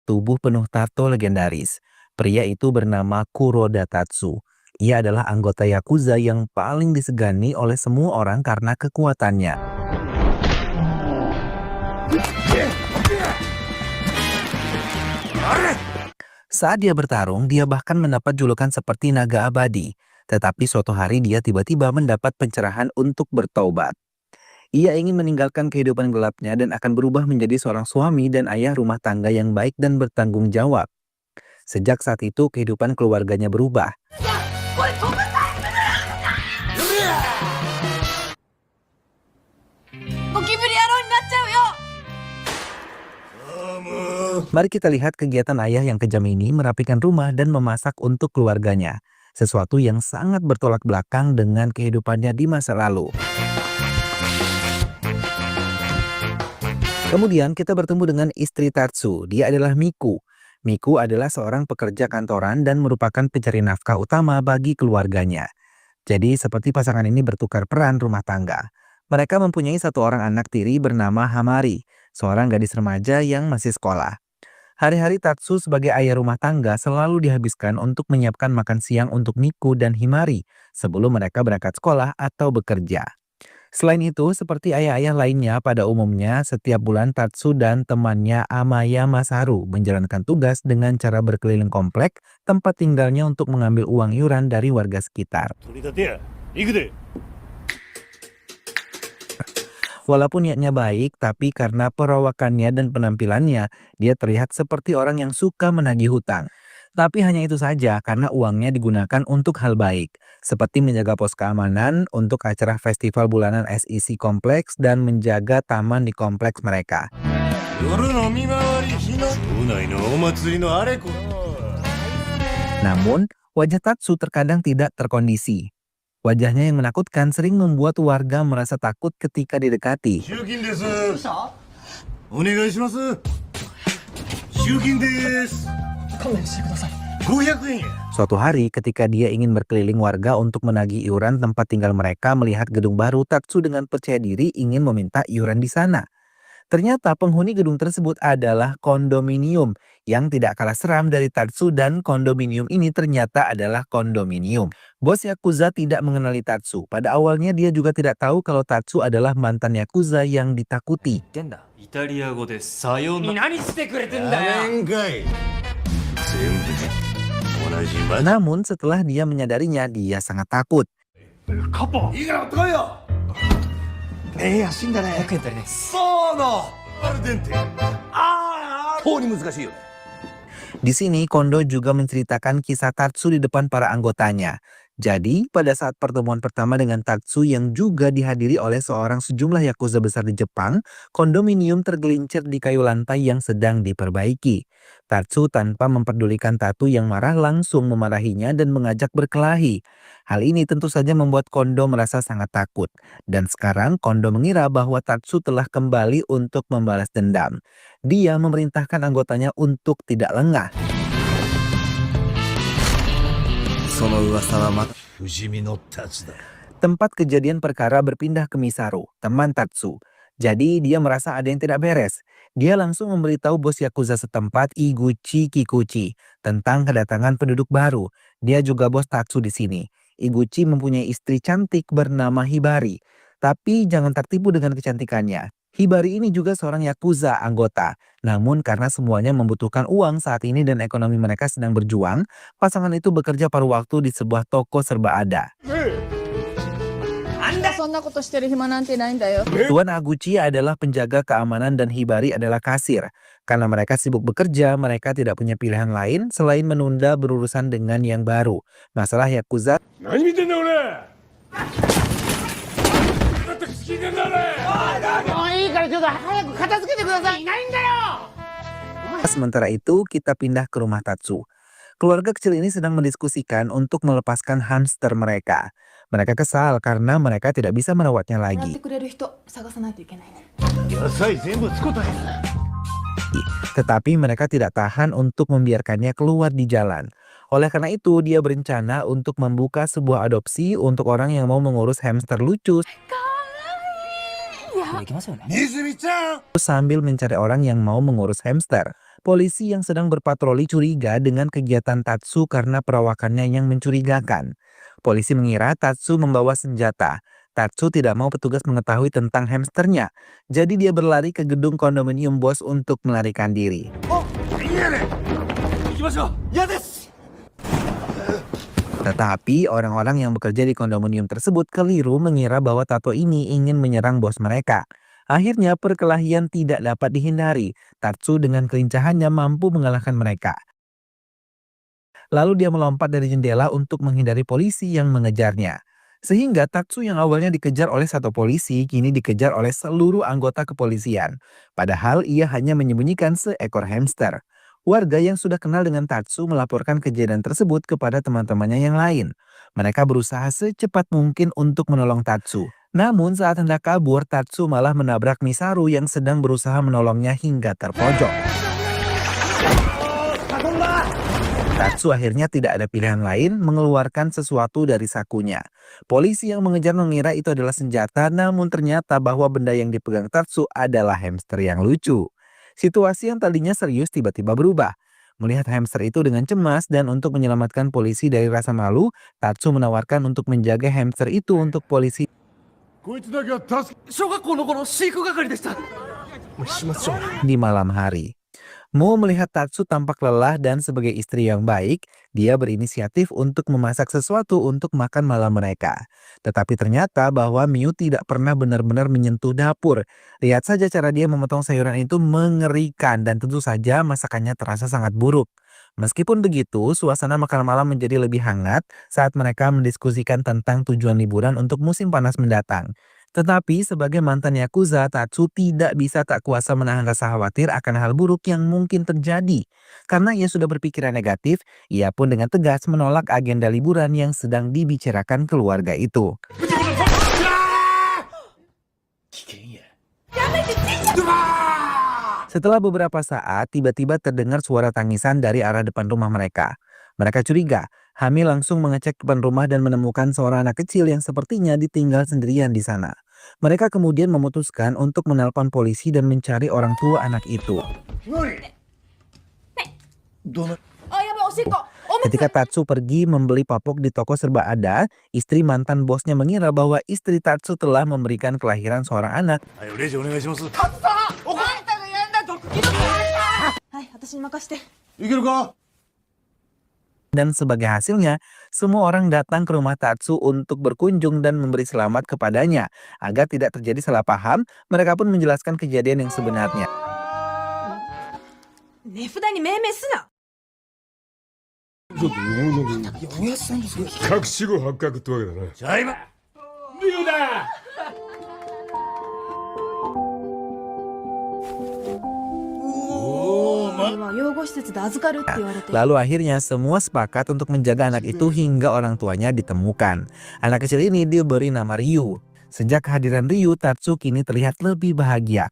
tubuh penuh tato legendaris. Pria itu bernama Kuroda Tatsu. Ia adalah anggota Yakuza yang paling disegani oleh semua orang karena kekuatannya. Saat dia bertarung, dia bahkan mendapat julukan seperti naga abadi. Tetapi suatu hari dia tiba-tiba mendapat pencerahan untuk bertaubat. Ia ingin meninggalkan kehidupan gelapnya dan akan berubah menjadi seorang suami dan ayah rumah tangga yang baik dan bertanggung jawab. Sejak saat itu, kehidupan keluarganya berubah. Mari kita lihat kegiatan ayah yang kejam ini merapikan rumah dan memasak untuk keluarganya. Sesuatu yang sangat bertolak belakang dengan kehidupannya di masa lalu. Kemudian kita bertemu dengan istri Tatsu, dia adalah Miku. Miku adalah seorang pekerja kantoran dan merupakan pencari nafkah utama bagi keluarganya. Jadi seperti pasangan ini bertukar peran rumah tangga. Mereka mempunyai satu orang anak tiri bernama Hamari, seorang gadis remaja yang masih sekolah. Hari-hari Tatsu sebagai ayah rumah tangga selalu dihabiskan untuk menyiapkan makan siang untuk Miku dan Himari sebelum mereka berangkat sekolah atau bekerja. Selain itu, seperti ayah-ayah lainnya pada umumnya, setiap bulan Tatsu dan temannya Amaya Masaru menjalankan tugas dengan cara berkeliling komplek tempat tinggalnya untuk mengambil uang iuran dari warga sekitar. Walaupun niatnya baik, tapi karena perawakannya dan penampilannya, dia terlihat seperti orang yang suka menagih hutang. Tapi hanya itu saja karena uangnya digunakan untuk hal baik, seperti menjaga pos keamanan untuk acara festival bulanan SEC kompleks dan menjaga taman di kompleks mereka. Namun, wajah Tatsu terkadang tidak terkondisi. Wajahnya yang menakutkan sering membuat warga merasa takut ketika didekati. Suatu hari ketika dia ingin berkeliling warga untuk menagih iuran tempat tinggal mereka melihat gedung baru, Tatsu dengan percaya diri ingin meminta iuran di sana. Ternyata penghuni gedung tersebut adalah kondominium yang tidak kalah seram dari Tatsu dan kondominium ini ternyata adalah kondominium. Bos Yakuza tidak mengenali Tatsu. Pada awalnya dia juga tidak tahu kalau Tatsu adalah mantan Yakuza yang ditakuti. Namun setelah dia menyadarinya, dia sangat takut. Di sini Kondo juga menceritakan kisah Tatsu di depan para anggotanya. Jadi, pada saat pertemuan pertama dengan Tatsu yang juga dihadiri oleh seorang sejumlah yakuza besar di Jepang, kondominium tergelincir di kayu lantai yang sedang diperbaiki. Tatsu tanpa memperdulikan Tatu yang marah langsung memarahinya dan mengajak berkelahi. Hal ini tentu saja membuat Kondo merasa sangat takut. Dan sekarang Kondo mengira bahwa Tatsu telah kembali untuk membalas dendam. Dia memerintahkan anggotanya untuk tidak lengah. Tempat kejadian perkara berpindah ke Misaru, teman Tatsu. Jadi dia merasa ada yang tidak beres. Dia langsung memberitahu bos Yakuza setempat Iguchi Kikuchi tentang kedatangan penduduk baru. Dia juga bos Tatsu di sini. Iguchi mempunyai istri cantik bernama Hibari. Tapi jangan tertipu dengan kecantikannya. Hibari ini juga seorang Yakuza anggota. Namun karena semuanya membutuhkan uang saat ini dan ekonomi mereka sedang berjuang, pasangan itu bekerja paruh waktu di sebuah toko serba ada. Tuan Aguchi adalah penjaga keamanan dan Hibari adalah kasir. Karena mereka sibuk bekerja, mereka tidak punya pilihan lain selain menunda berurusan dengan yang baru. Masalah Yakuza. Sementara itu, kita pindah ke rumah Tatsu. Keluarga kecil ini sedang mendiskusikan untuk melepaskan hamster mereka. Mereka kesal karena mereka tidak bisa merawatnya lagi. Tetapi mereka tidak tahan untuk membiarkannya keluar di jalan. Oleh karena itu, dia berencana untuk membuka sebuah adopsi untuk orang yang mau mengurus hamster lucu. Sambil mencari orang yang mau mengurus hamster. Polisi yang sedang berpatroli curiga dengan kegiatan Tatsu karena perawakannya yang mencurigakan. Polisi mengira Tatsu membawa senjata. Tatsu tidak mau petugas mengetahui tentang hamsternya. Jadi dia berlari ke gedung kondominium bos untuk melarikan diri. Tetapi orang-orang yang bekerja di kondominium tersebut keliru mengira bahwa tato ini ingin menyerang bos mereka. Akhirnya perkelahian tidak dapat dihindari. Tatsu dengan kelincahannya mampu mengalahkan mereka. Lalu dia melompat dari jendela untuk menghindari polisi yang mengejarnya. Sehingga Tatsu yang awalnya dikejar oleh satu polisi kini dikejar oleh seluruh anggota kepolisian. Padahal ia hanya menyembunyikan seekor hamster. Warga yang sudah kenal dengan Tatsu melaporkan kejadian tersebut kepada teman-temannya yang lain. Mereka berusaha secepat mungkin untuk menolong Tatsu. Namun saat hendak kabur, Tatsu malah menabrak Misaru yang sedang berusaha menolongnya hingga terpojok. Tatsu akhirnya tidak ada pilihan lain mengeluarkan sesuatu dari sakunya. Polisi yang mengejar mengira itu adalah senjata, namun ternyata bahwa benda yang dipegang Tatsu adalah hamster yang lucu. Situasi yang tadinya serius tiba-tiba berubah. Melihat hamster itu dengan cemas dan untuk menyelamatkan polisi dari rasa malu, Tatsu menawarkan untuk menjaga hamster itu untuk polisi di malam hari. Mo melihat Tatsu tampak lelah dan sebagai istri yang baik, dia berinisiatif untuk memasak sesuatu untuk makan malam mereka. Tetapi ternyata bahwa Miu tidak pernah benar-benar menyentuh dapur. Lihat saja cara dia memotong sayuran itu mengerikan dan tentu saja masakannya terasa sangat buruk. Meskipun begitu, suasana makan malam menjadi lebih hangat saat mereka mendiskusikan tentang tujuan liburan untuk musim panas mendatang. Tetapi sebagai mantan Yakuza, Tatsu tidak bisa tak kuasa menahan rasa khawatir akan hal buruk yang mungkin terjadi. Karena ia sudah berpikiran negatif, ia pun dengan tegas menolak agenda liburan yang sedang dibicarakan keluarga itu. Setelah beberapa saat, tiba-tiba terdengar suara tangisan dari arah depan rumah mereka. Mereka curiga. Hami langsung mengecek depan rumah dan menemukan seorang anak kecil yang sepertinya ditinggal sendirian di sana. Mereka kemudian memutuskan untuk menelpon polisi dan mencari orang tua anak itu. Ketika Tatsu pergi membeli popok di toko serba ada, istri mantan bosnya mengira bahwa istri Tatsu telah memberikan kelahiran seorang anak. Dan sebagai hasilnya, semua orang datang ke rumah Tatsu untuk berkunjung dan memberi selamat kepadanya. Agar tidak terjadi salah paham, mereka pun menjelaskan kejadian yang sebenarnya. Lalu akhirnya semua sepakat untuk menjaga anak itu hingga orang tuanya ditemukan. Anak kecil ini diberi nama Ryu. Sejak kehadiran Ryu, Tatsu kini terlihat lebih bahagia.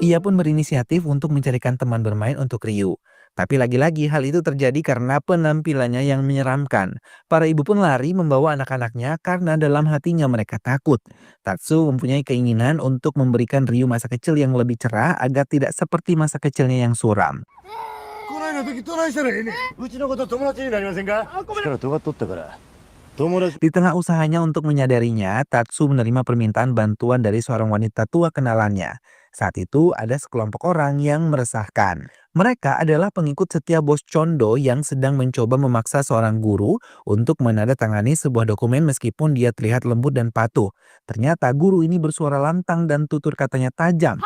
Ia pun berinisiatif untuk mencarikan teman bermain untuk Ryu. Tapi lagi-lagi hal itu terjadi karena penampilannya yang menyeramkan. Para ibu pun lari membawa anak-anaknya karena dalam hatinya mereka takut. Tatsu mempunyai keinginan untuk memberikan Ryu masa kecil yang lebih cerah agar tidak seperti masa kecilnya yang suram. Di tengah usahanya untuk menyadarinya, Tatsu menerima permintaan bantuan dari seorang wanita tua kenalannya. Saat itu ada sekelompok orang yang meresahkan. Mereka adalah pengikut setia bos Chondo yang sedang mencoba memaksa seorang guru untuk menandatangani sebuah dokumen meskipun dia terlihat lembut dan patuh. Ternyata guru ini bersuara lantang dan tutur katanya tajam.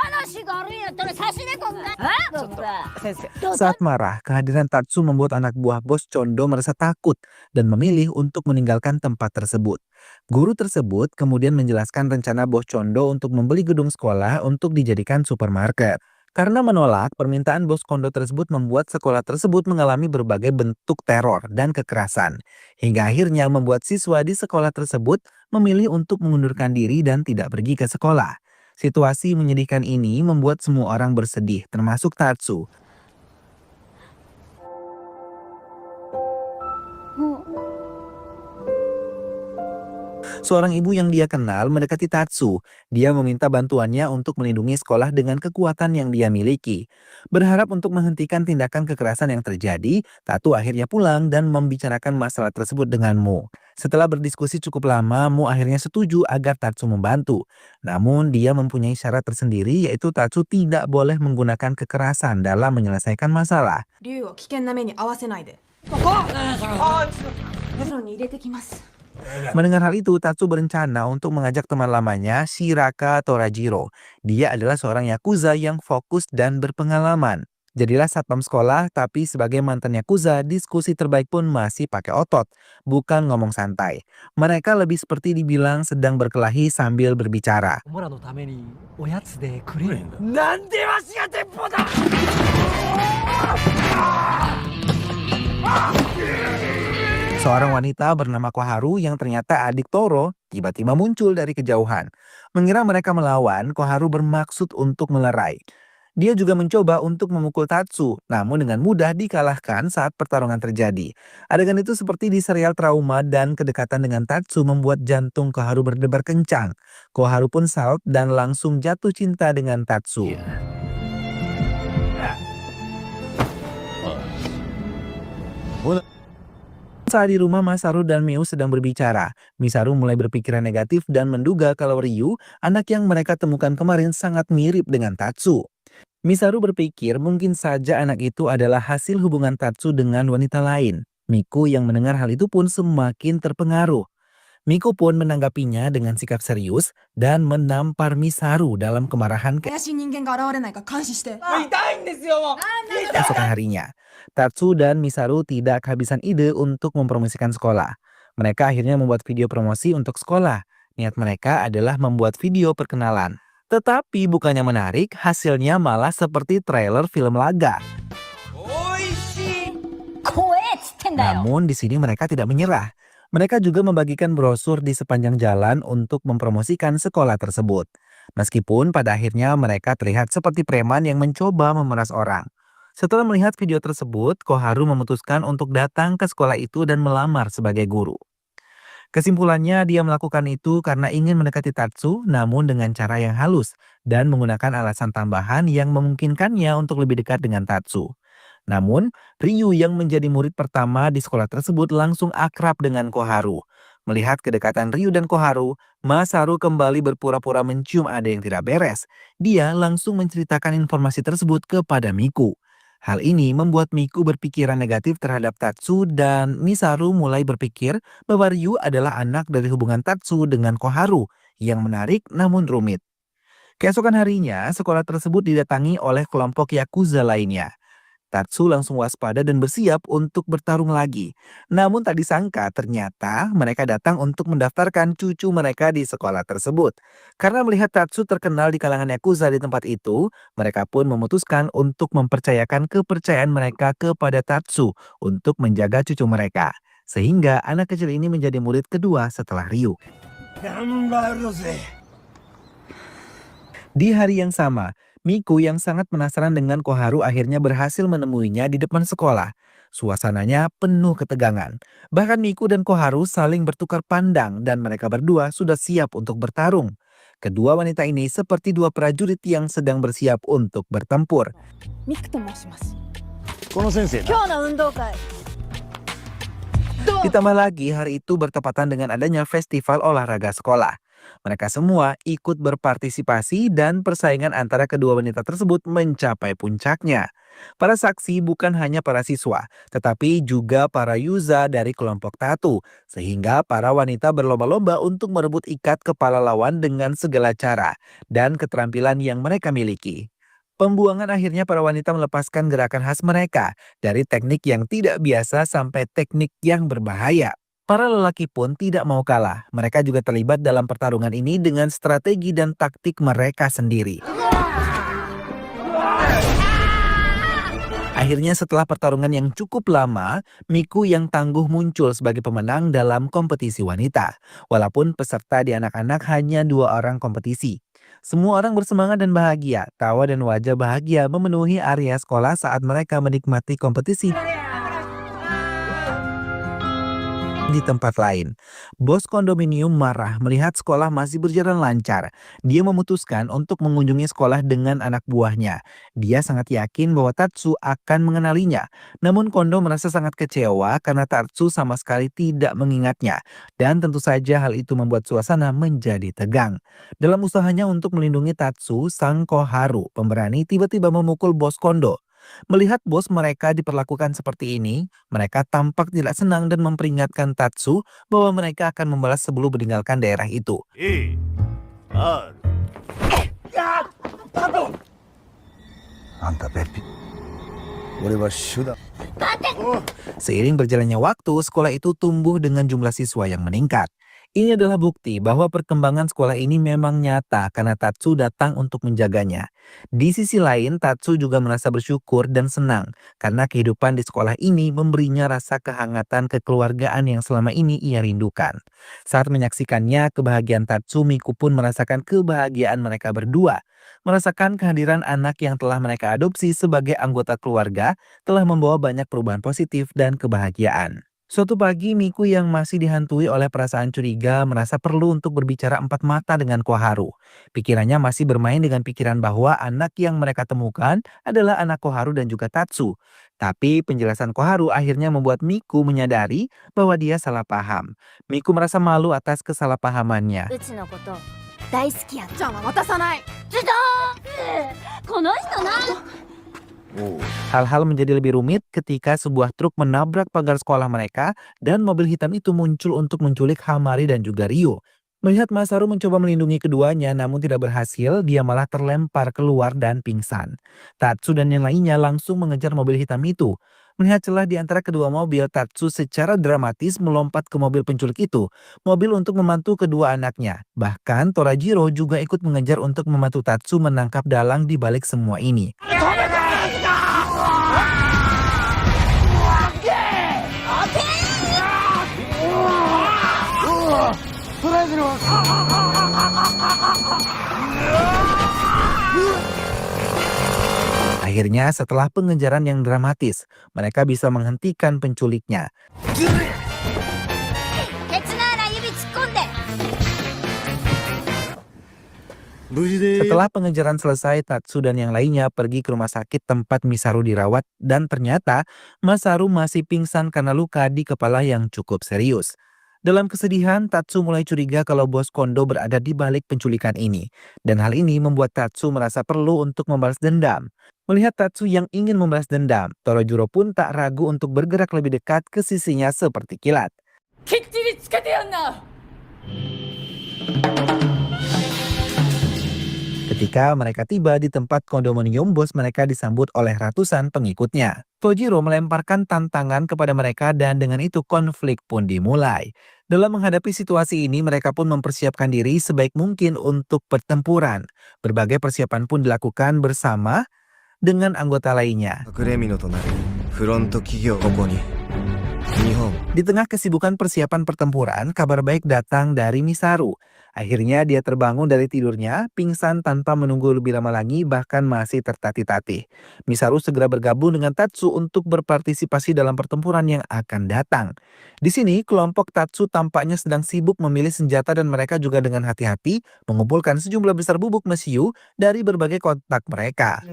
Saat marah, kehadiran Tatsu membuat anak buah bos Chondo merasa takut dan memilih untuk meninggalkan tempat tersebut. Guru tersebut kemudian menjelaskan rencana bos Chondo untuk membeli gedung sekolah untuk dijadikan supermarket. Karena menolak, permintaan bos Kondo tersebut membuat sekolah tersebut mengalami berbagai bentuk teror dan kekerasan. Hingga akhirnya membuat siswa di sekolah tersebut memilih untuk mengundurkan diri dan tidak pergi ke sekolah. Situasi menyedihkan ini membuat semua orang bersedih, termasuk Tatsu. Seorang ibu yang dia kenal mendekati Tatsu. Dia meminta bantuannya untuk melindungi sekolah dengan kekuatan yang dia miliki. Berharap untuk menghentikan tindakan kekerasan yang terjadi, Tatsu akhirnya pulang dan membicarakan masalah tersebut dengan Mu. Setelah berdiskusi cukup lama, Mu akhirnya setuju agar Tatsu membantu. Namun dia mempunyai syarat tersendiri, yaitu Tatsu tidak boleh menggunakan kekerasan dalam menyelesaikan masalah. 竜を危険な目に遭わせないで。袋に入れてきます。 Mendengar hal itu, Tatsu berencana untuk mengajak teman lamanya, Shiraka Torajiro. Dia adalah seorang yakuza yang fokus dan berpengalaman. Jadilah satpam sekolah, tapi sebagai mantan yakuza, diskusi terbaik pun masih pakai otot, bukan ngomong santai. Mereka lebih seperti dibilang sedang berkelahi sambil berbicara. おもらのためにおやつでくれんなんでわしが鉄砲だ Seorang wanita bernama Koharu yang ternyata adik Toro tiba-tiba muncul dari kejauhan. Mengira mereka melawan, Koharu bermaksud untuk melerai. Dia juga mencoba untuk memukul Tatsu, namun dengan mudah dikalahkan saat pertarungan terjadi. Adegan itu seperti di serial Trauma dan kedekatan dengan Tatsu membuat jantung Koharu berdebar kencang. Koharu pun salut dan langsung jatuh cinta dengan Tatsu. Saat di rumah, Masaru dan Miu sedang berbicara. Misaru mulai berpikiran negatif dan menduga kalau Ryu, anak yang mereka temukan kemarin, sangat mirip dengan Tatsu. Misaru berpikir mungkin saja anak itu adalah hasil hubungan Tatsu dengan wanita lain. Miku yang mendengar hal itu pun semakin terpengaruh. Miku pun menanggapinya dengan sikap serius dan menampar Misaru dalam kemarahan. 怪しい人間が現れないか監視して。痛いんですよもう Keesokan harinya, Tatsu dan Misaru tidak kehabisan ide untuk mempromosikan sekolah. Mereka akhirnya membuat video promosi untuk sekolah. Niat mereka adalah membuat video perkenalan. Tetapi bukannya menarik, hasilnya malah seperti trailer film laga. Namun di sini mereka tidak menyerah. Mereka juga membagikan brosur di sepanjang jalan untuk mempromosikan sekolah tersebut. Meskipun pada akhirnya mereka terlihat seperti preman yang mencoba memeras orang. Setelah melihat video tersebut, Koharu memutuskan untuk datang ke sekolah itu dan melamar sebagai guru. Kesimpulannya, dia melakukan itu karena ingin mendekati Tatsu, namun dengan cara yang halus dan menggunakan alasan tambahan yang memungkinkannya untuk lebih dekat dengan Tatsu. Namun, Ryu yang menjadi murid pertama di sekolah tersebut langsung akrab dengan Koharu. Melihat kedekatan Ryu dan Koharu, Masaru kembali berpura-pura mencium ada yang tidak beres. Dia langsung menceritakan informasi tersebut kepada Miku. Hal ini membuat Miku berpikiran negatif terhadap Tatsu dan Misaru mulai berpikir bahwa Ryu adalah anak dari hubungan Tatsu dengan Koharu yang menarik namun rumit. Keesokan harinya, sekolah tersebut didatangi oleh kelompok yakuza lainnya. Tatsu langsung waspada dan bersiap untuk bertarung lagi. Namun tak disangka ternyata mereka datang untuk mendaftarkan cucu mereka di sekolah tersebut. Karena melihat Tatsu terkenal di kalangan yakuza di tempat itu, mereka pun memutuskan untuk mempercayakan kepercayaan mereka kepada Tatsu untuk menjaga cucu mereka. Sehingga anak kecil ini menjadi murid kedua setelah Ryu. Di hari yang sama, Miku yang sangat penasaran dengan Koharu akhirnya berhasil menemuinya di depan sekolah. Suasananya penuh ketegangan. Bahkan Miku dan Koharu saling bertukar pandang dan mereka berdua sudah siap untuk bertarung. Kedua wanita ini seperti dua prajurit yang sedang bersiap untuk bertempur. ミクと申します。この先生な今日の運動会。 Ditambah lagi hari itu bertepatan dengan adanya festival olahraga sekolah. Mereka semua ikut berpartisipasi dan persaingan antara kedua wanita tersebut mencapai puncaknya. Para saksi bukan hanya para siswa, tetapi juga para yuza dari kelompok Tatu. Sehingga para wanita berlomba-lomba untuk merebut ikat kepala lawan dengan segala cara dan keterampilan yang mereka miliki. Pembuangan akhirnya para wanita melepaskan gerakan khas mereka dari teknik yang tidak biasa sampai teknik yang berbahaya. Para lelaki pun tidak mau kalah. Mereka juga terlibat dalam pertarungan ini dengan strategi dan taktik mereka sendiri. Akhirnya setelah pertarungan yang cukup lama, Miku yang tangguh muncul sebagai pemenang dalam kompetisi wanita. Walaupun peserta di anak-anak hanya 2 orang kompetisi. Semua orang bersemangat dan bahagia. Tawa dan wajah bahagia memenuhi area sekolah saat mereka menikmati kompetisi. di tempat lain. Bos kondominium marah melihat sekolah masih berjalan lancar. Dia memutuskan untuk mengunjungi sekolah dengan anak buahnya. Dia sangat yakin bahwa Tatsu akan mengenalinya. Namun Kondo merasa sangat kecewa karena Tatsu sama sekali tidak mengingatnya. Dan tentu saja hal itu membuat suasana menjadi tegang. Dalam usahanya untuk melindungi Tatsu, sang Koharu, pemberani, tiba-tiba memukul bos Kondo. Melihat bos mereka diperlakukan seperti ini, mereka tampak tidak senang dan memperingatkan Tatsu bahwa mereka akan membalas sebelum meninggalkan daerah itu. Seiring berjalannya waktu, sekolah itu tumbuh dengan jumlah siswa yang meningkat. Ini adalah bukti bahwa perkembangan sekolah ini memang nyata karena Tatsu datang untuk menjaganya. Di sisi lain, Tatsu juga merasa bersyukur dan senang karena kehidupan di sekolah ini memberinya rasa kehangatan kekeluargaan yang selama ini ia rindukan. Saat menyaksikannya, kebahagiaan Tatsu, Miku pun merasakan kebahagiaan mereka berdua. Merasakan kehadiran anak yang telah mereka adopsi sebagai anggota keluarga telah membawa banyak perubahan positif dan kebahagiaan. Suatu pagi, Miku yang masih dihantui oleh perasaan curiga merasa perlu untuk berbicara empat mata dengan Koharu. Pikirannya masih bermain dengan pikiran bahwa anak yang mereka temukan adalah anak Koharu dan juga Tatsu. Tapi penjelasan Koharu akhirnya membuat Miku menyadari bahwa dia salah paham. Miku merasa malu atas kesalahpahamannya. うちのこと大好きやじゃあ渡さないずっとこの人な Hal-hal menjadi lebih rumit ketika sebuah truk menabrak pagar sekolah mereka dan mobil hitam itu muncul untuk menculik Hamari dan juga Ryo. Melihat Masaru mencoba melindungi keduanya namun tidak berhasil, dia malah terlempar keluar dan pingsan. Tatsu dan yang lainnya langsung mengejar mobil hitam itu. Melihat celah di antara kedua mobil, Tatsu secara dramatis melompat ke mobil penculik itu, mobil untuk membantu kedua anaknya. Bahkan Torajiro juga ikut mengejar untuk membantu Tatsu menangkap dalang di balik semua ini. Akhirnya setelah pengejaran yang dramatis, mereka bisa menghentikan penculiknya. ケツの穴指突っ込んで Setelah pengejaran selesai, Tatsu dan yang lainnya pergi ke rumah sakit tempat Misaru dirawat dan ternyata Masaru masih pingsan karena luka di kepala yang cukup serius. Dalam kesedihan, Tatsu mulai curiga kalau bos Kondo berada di balik penculikan ini. Dan hal ini membuat Tatsu merasa perlu untuk membalas dendam. Melihat Tatsu yang ingin membalas dendam, Torajiro pun tak ragu untuk bergerak lebih dekat ke sisinya seperti kilat. きっちりつけてやんな Ketika mereka tiba di tempat kondominium, bos mereka disambut oleh ratusan pengikutnya. Tojiro melemparkan tantangan kepada mereka dan dengan itu konflik pun dimulai. Dalam menghadapi situasi ini, mereka pun mempersiapkan diri sebaik mungkin untuk pertempuran. Berbagai persiapan pun dilakukan bersama dengan anggota lainnya. Di tengah kesibukan persiapan pertempuran, kabar baik datang dari Misaru. Akhirnya dia terbangun dari tidurnya, pingsan tanpa menunggu lebih lama lagi, bahkan masih tertatih-tatih. Misaru segera bergabung dengan Tatsu untuk berpartisipasi dalam pertempuran yang akan datang. Di sini, kelompok Tatsu tampaknya sedang sibuk memilih senjata dan mereka juga dengan hati-hati mengumpulkan sejumlah besar bubuk mesiu dari berbagai kotak mereka.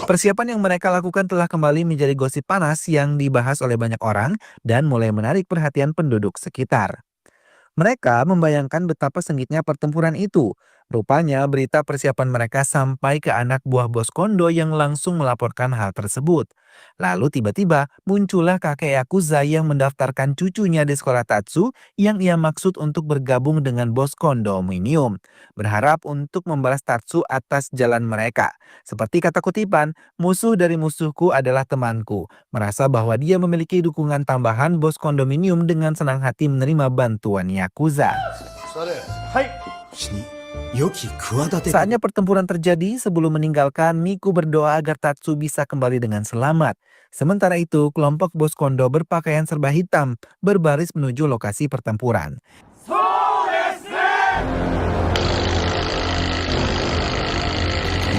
Persiapan yang mereka lakukan telah kembali menjadi gosip panas yang dibahas oleh banyak orang dan mulai menarik perhatian penduduk sekitar. Mereka membayangkan betapa sengitnya pertempuran itu. Rupanya berita persiapan mereka sampai ke anak buah bos Kondo yang langsung melaporkan hal tersebut. Lalu tiba-tiba muncullah kakek Yakuza yang mendaftarkan cucunya di sekolah Tatsu yang ia maksud untuk bergabung dengan bos kondominium. Berharap untuk membalas Tatsu atas jalan mereka. Seperti kata kutipan, musuh dari musuhku adalah temanku. Merasa bahwa dia memiliki dukungan tambahan, bos kondominium dengan senang hati menerima bantuan Yakuza. Saatnya pertempuran terjadi. Sebelum meninggalkan, Miku berdoa agar Tatsu bisa kembali dengan selamat. Sementara itu, kelompok bos Kondo berpakaian serba hitam berbaris menuju lokasi pertempuran.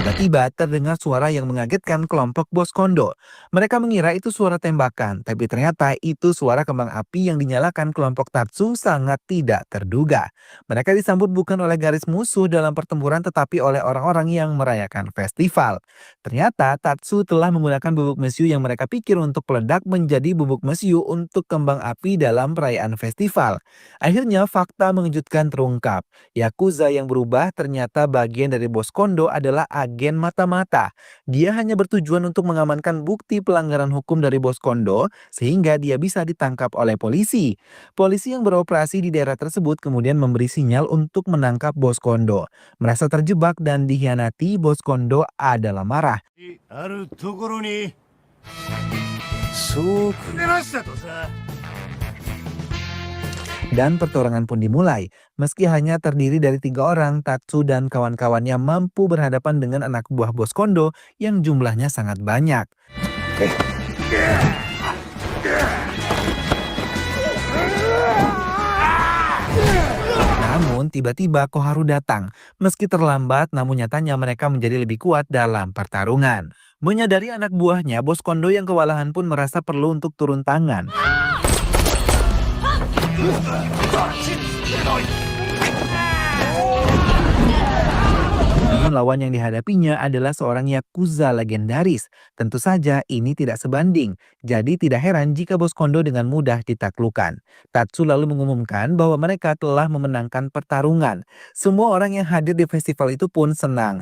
Tiba-tiba terdengar suara yang mengagetkan kelompok bos kondo. Mereka mengira itu suara tembakan, tapi ternyata itu suara kembang api yang dinyalakan kelompok Tatsu sangat tidak terduga. Mereka disambut bukan oleh garis musuh dalam pertempuran tetapi oleh orang-orang yang merayakan festival. Ternyata Tatsu telah menggunakan bubuk mesiu yang mereka pikir untuk peledak menjadi bubuk mesiu untuk kembang api dalam perayaan festival. Akhirnya fakta mengejutkan terungkap. Yakuza yang berubah ternyata bagian dari bos kondo adalah agen mata-mata. Dia hanya bertujuan untuk mengamankan bukti pelanggaran hukum dari bos kondo sehingga dia bisa ditangkap oleh polisi. Polisi yang beroperasi di daerah tersebut kemudian memberi sinyal untuk menangkap bos kondo. Merasa terjebak dan dikhianati, bos kondo adalah marah. あるところにそうくれましたとさ Dan pertorangan pun dimulai. Meski hanya terdiri dari 3 orang, Tatsu dan kawan-kawannya mampu berhadapan dengan anak buah bos kondo yang jumlahnya sangat banyak. Namun tiba-tiba Koharu datang. Meski terlambat, namun nyatanya mereka menjadi lebih kuat dalam pertarungan. Menyadari anak buahnya, bos kondo yang kewalahan pun merasa perlu untuk turun tangan. Namun lawan yang dihadapinya adalah seorang Yakuza legendaris. Tentu saja ini tidak sebanding. Jadi tidak heran jika bos kondo dengan mudah ditaklukkan. Tatsu lalu mengumumkan bahwa mereka telah memenangkan pertarungan. Semua orang yang hadir di festival itu pun senang.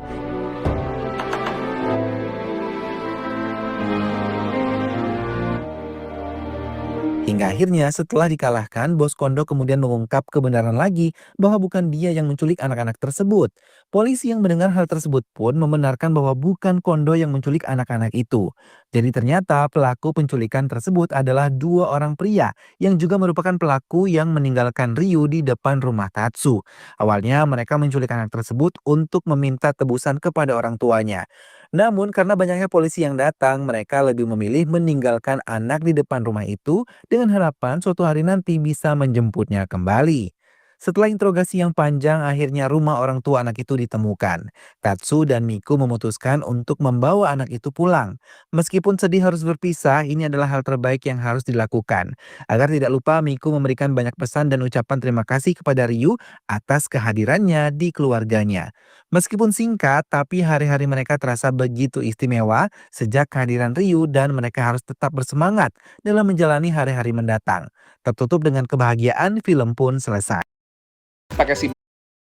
Hingga akhirnya setelah dikalahkan, bos kondo kemudian mengungkap kebenaran lagi bahwa bukan dia yang menculik anak-anak tersebut. Polisi yang mendengar hal tersebut pun membenarkan bahwa bukan kondo yang menculik anak-anak itu. Jadi ternyata pelaku penculikan tersebut adalah 2 orang pria yang juga merupakan pelaku yang meninggalkan Ryu di depan rumah Tatsu. Awalnya mereka menculik anak tersebut untuk meminta tebusan kepada orang tuanya. Namun karena banyaknya polisi yang datang, mereka lebih memilih meninggalkan anak di depan rumah itu dengan harapan suatu hari nanti bisa menjemputnya kembali. Setelah interogasi yang panjang, akhirnya rumah orang tua anak itu ditemukan. Tatsu dan Miku memutuskan untuk membawa anak itu pulang. Meskipun sedih harus berpisah, ini adalah hal terbaik yang harus dilakukan. Agar tidak lupa, Miku memberikan banyak pesan dan ucapan terima kasih kepada Ryu atas kehadirannya di keluarganya. Meskipun singkat, tapi hari-hari mereka terasa begitu istimewa sejak kehadiran Ryu dan mereka harus tetap bersemangat dalam menjalani hari-hari mendatang. Tertutup dengan kebahagiaan, film pun selesai. Pakai